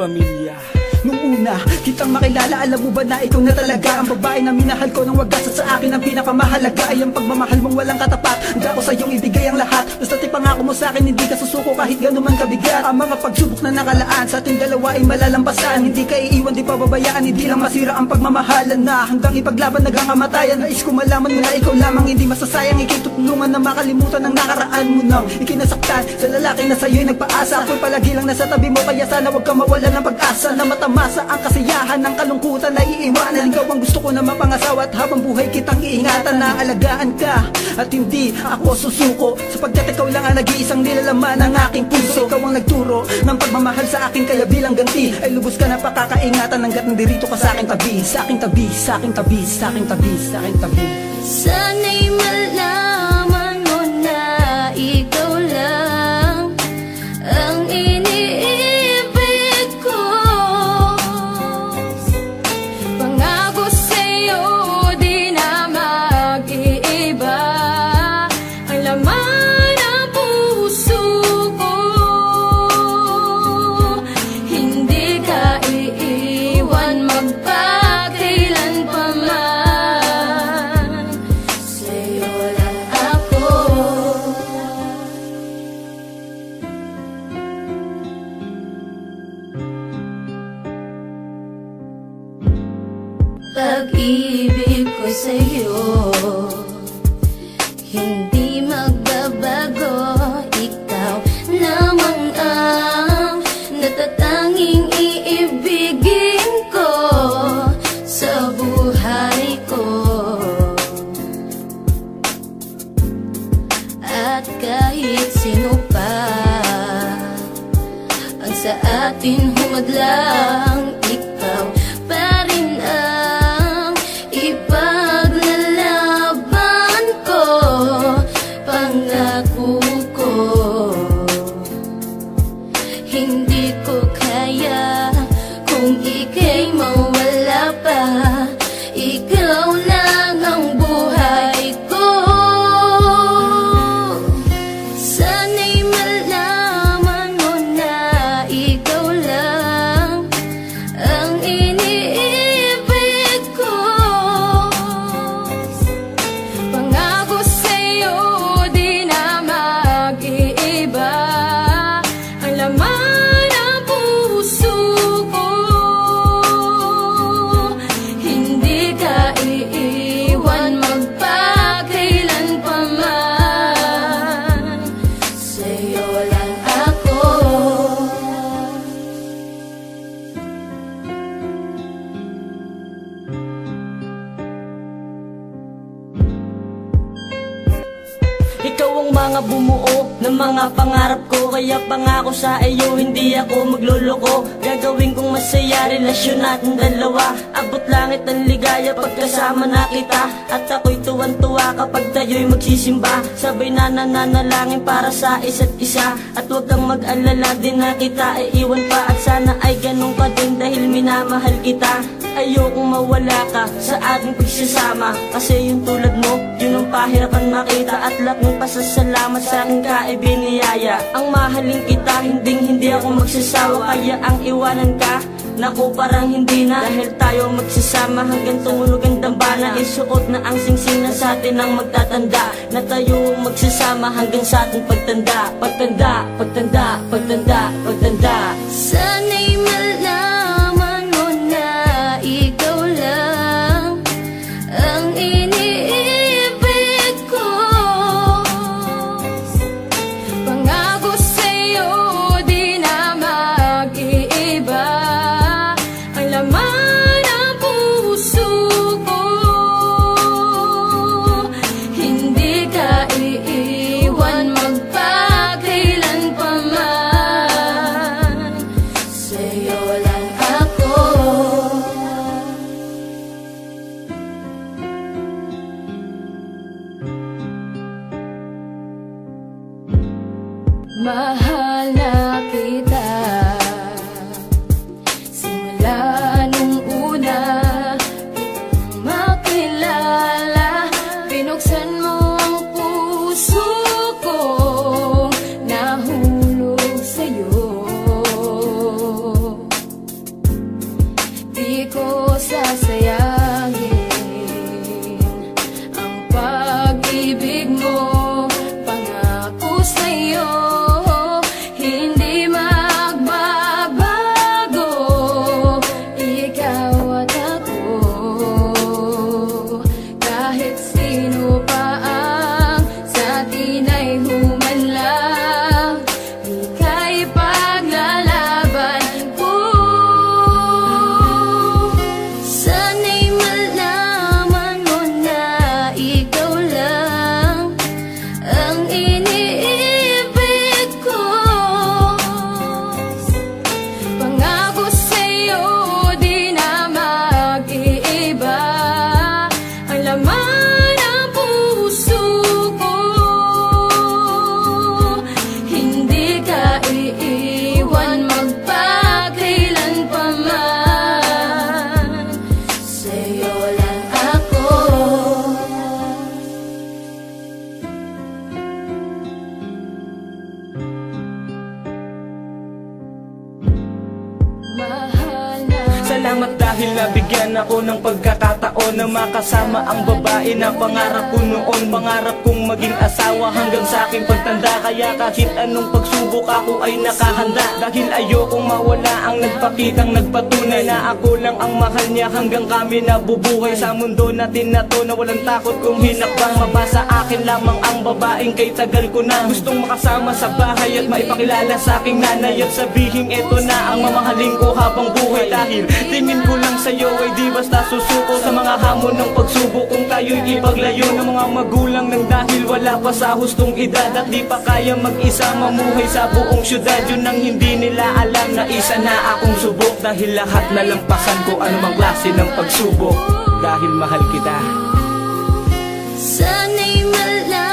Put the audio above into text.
pamilya. Nung una, kitang makilala, alam mo ba na ikaw na talaga ang babae na minahal ko ng wagas. At sa akin ang pinakamahalaga ay ang pagmamahal mong walang katapat. Handa ko sa iyong ibigay ang lahat. Basta't ipangako mo sa akin, hindi ka susuko kahit gano'n man kabigat. Ang mga pagsubok na nakalaan sa ating dalawa ay malalampasan. Hindi ka iiwan, di pababayaan, hindi lang masira ang pagmamahalan na hanggang ipaglaban hanggang kamatayan. Nais ko malaman mo na ikaw lamang hindi masasayang. Ikitutulungan na makalimutan ang nakaraan mo nang ikinasaktan sa lalaki na sa'yo'y nagpaasa. Ako'y palagi lang nasa tabi mo, kaya sana huwag ka mawalan ng pag-asa na matamasa ang kasiyahan ng kalungkutan na iiwanan. Ikaw ang gusto ko na mapangasawa at habang buhay kitang iingatan na alagaan ka at hindi ako susuko, sapagkat ikaw lang ang nag-iisang nilalaman ng aking puso. Ikaw ang nagturo ng pagmamahal sa akin, kaya bilang ganti ay lubos ka na pakakaingatan hanggat nandirito ka sa aking tabi, sa aking tabi, sa aking tabi, sa aking tabi, sa aking tabi. Sana'y malaman mo na ikaw lang ang iniibig ko. Pangako sa'yo di na mag-iiba ang laman ng puso ko. Hindi ka iiwan magpakailan pa man. Sa'yo lang ako. Pag-ibig ko sa'yo hindi magbabago. Ikaw lamang ang natatanging iibigin ko sa buhay ko. At kahit sino pa ang sa atin humadlang, ikaw pa rin ang ipaglalaban ko. Pangako ko, hindi ko kaya kung ika'y mawala pa. Ikaw lang ang buhay ko. Sana'y malaman mo na ikaw lang ang iniibig ko. Pangako sa'yo di na mag-iiba ang laman ng puso ko. Hindi ka iiwan magpakailan pa man. Sa'yo lang ako. Ikaw ang mga bumuo ng mga pangarap ko, kaya pangako sa iyo hindi ako magluloko. Gagawin kong masaya relasyon natin dalawa. Abot langit ang ligaya pagkasama na kita. At ako'y tuwan-tuwa kapag tayo'y magsisimba. Sabay na nananalangin para sa isa't isa. At huwag kang mag-alala, din na kita iiwan pa. At sana ay ganun ka din dahil minamahal kita. Ayokong mawala ka sa ating pagsasama, kasi yung tulad mo, yun ang pahirapan makita. At laking pasasalamat sa aking kaibiniyaya. Ang mahalin kita, hindi ako magsasawa. Kaya ang iwanan ka, naku parang hindi na. Dahil tayo magsasama hanggang tumunog ang dambana. Isuot na ang singsing na sa atin ang magtatanda, na tayo magsasama hanggang sa ating pagtanda. Pagtanda, pagtanda, pagtanda, pagtanda. Sana'y malaman mo na ikaw lang ang iniibig ko. Pangako sa'yo di na mag-iiba ang laman ng puso ko. Hindi ka iiwan magpakailan pa man. Sa'yo di ko sasayangin ang pag-ibig mo. Pangako sa'yo, hindi magbabago. Ikaw at ako, kahit sino pa ang sa atin ay humanlang, ika'y paglalaban ko. Sana'y malaman mo na ikaw lang ang iniibig ko. Pangako sa'yo, di na mag-iiba ang laman ng puso ko. Hindi ka iiwan magpakailan pa man. Sa'yo lang ako. Mahal na. Salamat dahil nabigyan ako ng pagkakataon na makasama ang babae na pangarap ko noon. Pangarap kong maging asawa hanggang sa aking pagtanda. Kaya kahit anong pagsubok ako ay nakahanda. Dahil ayokong mawala ang nagpakitang nagpatunay na ako lang ang mahal niya hanggang kami nabubuhay. Sa mundo natin na to na walang takot kung hinakbang mabasa akin lamang ang babaeng kay tagal ko na gustong makasama sa bahay at maipakilala sa aking nanay at sabihin eto na ang mamahalin ko habang buhay. Dahil tingin ko lang sa'yo ay di basta susuko sa mga hamon ng pagsubok. Kung tayo'y ipaglayo ng mga magulang nang dahil wala pa sa hustong edad at di pa kaya mag-isa mamuhay sa buong syudad. Yun ang hindi nila alam na isa na akong subok. Dahil lahat nalampasan ko anumang klase ng pagsubok. Dahil mahal kita. Sana'y malaman